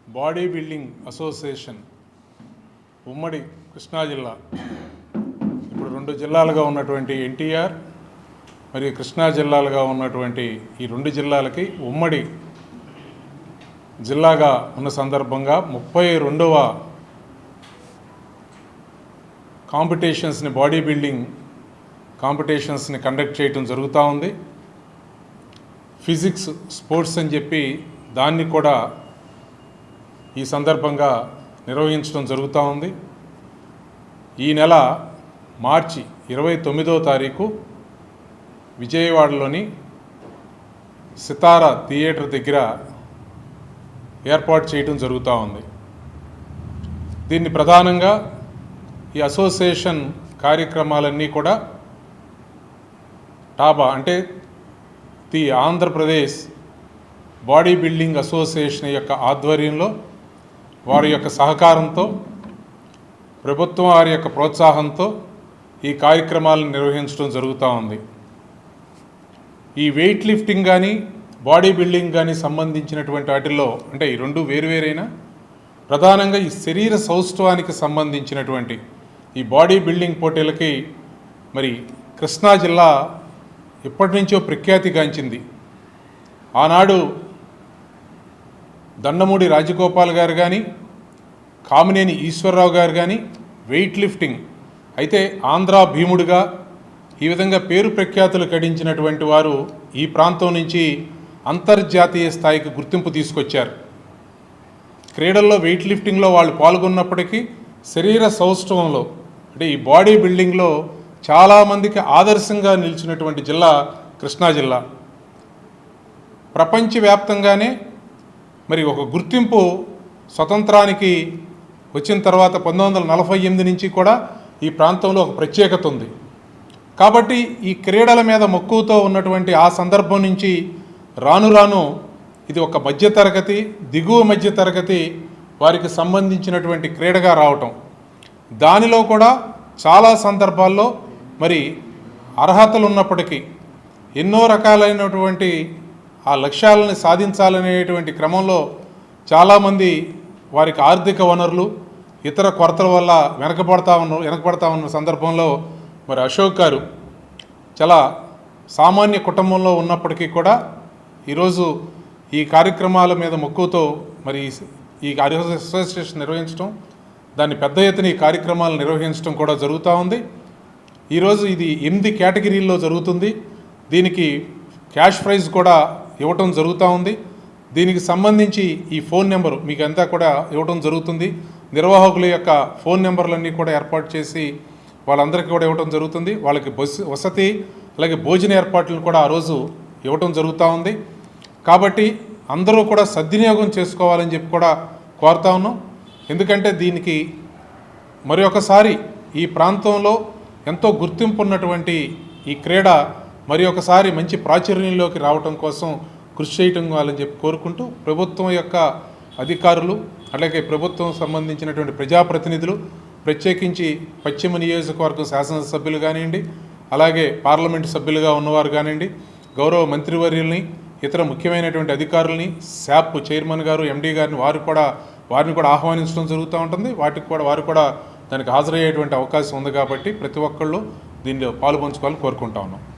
Body building association ఉమ్మడి కృష్ణా జిల్లా ఇప్పుడు 2 జిల్లాలుగా ఉన్నటువంటి ఎన్టీఆర్ మరియు కృష్ణా జిల్లాలుగా ఉన్నటువంటి ఈ 2 జిల్లాలకి ఉమ్మడి జిల్లాగా ఉన్న సందర్భంగా 32వ కాంపిటీషన్స్ని బాడీ బిల్డింగ్ కాంపిటీషన్స్ని కండక్ట్ చేయడం జరుగుతూ ఉంది. ఫిజిక్స్ స్పోర్ట్స్ అని చెప్పి దాన్ని కూడా ఈ సందర్భంగా నిర్వహించడం జరుగుతూ ఉంది. ఈ నెల మార్చి 29వ తారీఖు విజయవాడలోని సితారా థియేటర్ దగ్గర ఏర్పాటు చేయడం జరుగుతూ ఉంది. దీన్ని ప్రధానంగా ఈ అసోసియేషన్ కార్యక్రమాలన్నీ కూడా టాబా అంటే the Andhra Pradesh body building association యొక్క ఆధ్వర్యంలో వారి యొక్క సహకారంతో ప్రభుత్వం వారి యొక్క ప్రోత్సాహంతో ఈ కార్యక్రమాలను నిర్వహించడం జరుగుతూ ఉంది. ఈ వెయిట్ లిఫ్టింగ్ కానీ బాడీ బిల్డింగ్ కానీ సంబంధించినటువంటి వాటిల్లో అంటే ఈ 2 వేరువేరైనా ప్రధానంగా ఈ శరీర సౌష్ఠవానికి సంబంధించినటువంటి ఈ బాడీ బిల్డింగ్ పోటీలకి మరి కృష్ణా జిల్లా ఎప్పటి నుంచో ప్రఖ్యాతిగాంచింది. ఆనాడు దండమూడి రాజగోపాల్ గారు కానీ కామినేని ఈశ్వరరావు గారు కానీ వెయిట్ లిఫ్టింగ్ అయితే ఆంధ్ర భీముడిగా ఈ విధంగా పేరు ప్రఖ్యాతులు గడించినటువంటి వారు ఈ ప్రాంతం నుంచి అంతర్జాతీయ స్థాయికి గుర్తింపు తీసుకొచ్చారు. క్రీడల్లో వెయిట్ లిఫ్టింగ్లో వాళ్ళు పాల్గొన్నప్పటికీ శరీర సౌష్ఠవంలో అంటే ఈ బాడీ బిల్డింగ్లో చాలామందికి ఆదర్శంగా నిలిచినటువంటి జిల్లా కృష్ణా జిల్లా. ప్రపంచవ్యాప్తంగానే మరి ఒక గుర్తింపు స్వతంత్రానికి వచ్చిన తర్వాత 1948 నుంచి కూడా ఈ ప్రాంతంలో ఒక ప్రత్యేకత ఉంది. కాబట్టి ఈ క్రీడల మీద మక్కువతో ఉన్నటువంటి ఆ సందర్భం నుంచి రాను రాను ఇది ఒక మధ్యతరగతి దిగువ మధ్యతరగతి వారికి సంబంధించినటువంటి క్రీడగా రావటం, దానిలో కూడా చాలా సందర్భాల్లో మరి అర్హతలు ఉన్నప్పటికీ ఎన్నో రకాలైనటువంటి ఆ లక్ష్యాలను సాధించాలనేటువంటి క్రమంలో చాలామంది వారికి ఆర్థిక వనరులు ఇతర కొరతల వల్ల వెనకబడతా ఉన్న సందర్భంలో మరి అశోక్ గారు చాలా సామాన్య కుటుంబంలో ఉన్నప్పటికీ కూడా ఈరోజు ఈ కార్యక్రమాల మీద మక్కువతో మరి ఈ అసోసియేషన్ నిర్వహించడం, దాన్ని పెద్ద ఎత్తున ఈ కార్యక్రమాలు నిర్వహించడం కూడా జరుగుతూ ఉంది. ఈరోజు ఇది 8 కేటగిరీల్లో జరుగుతుంది. దీనికి క్యాష్ ప్రైజ్ కూడా ఇవ్వటం జరుగుతూ ఉంది. దీనికి సంబంధించి ఈ ఫోన్ నెంబరు మీకు అంతా కూడా ఇవ్వటం జరుగుతుంది. నిర్వాహకుల యొక్క ఫోన్ నెంబర్లన్నీ కూడా ఏర్పాటు చేసి వాళ్ళందరికీ కూడా ఇవ్వటం జరుగుతుంది. వాళ్ళకి వసతి అలాగే భోజన ఏర్పాట్లను కూడా ఆ రోజు ఇవ్వటం జరుగుతూ ఉంది. కాబట్టి అందరూ కూడా సద్వినియోగం చేసుకోవాలని చెప్పి కూడా కోరుతా ఉన్నాం. ఎందుకంటే దీనికి మరి ఒకసారి ఈ ప్రాంతంలో ఎంతో గుర్తింపు ఉన్నటువంటి ఈ క్రీడ మరి ఒకసారి మంచి ప్రాచుర్యంలోకి రావటం కోసం కృషి చేయటం వాళ్ళని చెప్పి కోరుకుంటూ ప్రభుత్వం యొక్క అధికారులు అలాగే ప్రభుత్వం సంబంధించినటువంటి ప్రజాప్రతినిధులు ప్రత్యేకించి పశ్చిమ నియోజకవర్గం శాసనసభ్యులు కానివ్వండి, అలాగే పార్లమెంటు సభ్యులుగా ఉన్నవారు కానివ్వండి, గౌరవ మంత్రివర్యుల్ని, ఇతర ముఖ్యమైనటువంటి అధికారుల్ని, శాప్ చైర్మన్ గారు ఎండీ గారిని వారిని కూడా ఆహ్వానించడం జరుగుతూ ఉంటుంది. వారు కూడా దానికి హాజరయ్యేటువంటి అవకాశం ఉంది. కాబట్టి ప్రతి ఒక్కళ్ళు దీనిలో పాలు పంచుకోవాలని కోరుకుంటా ఉన్నాం.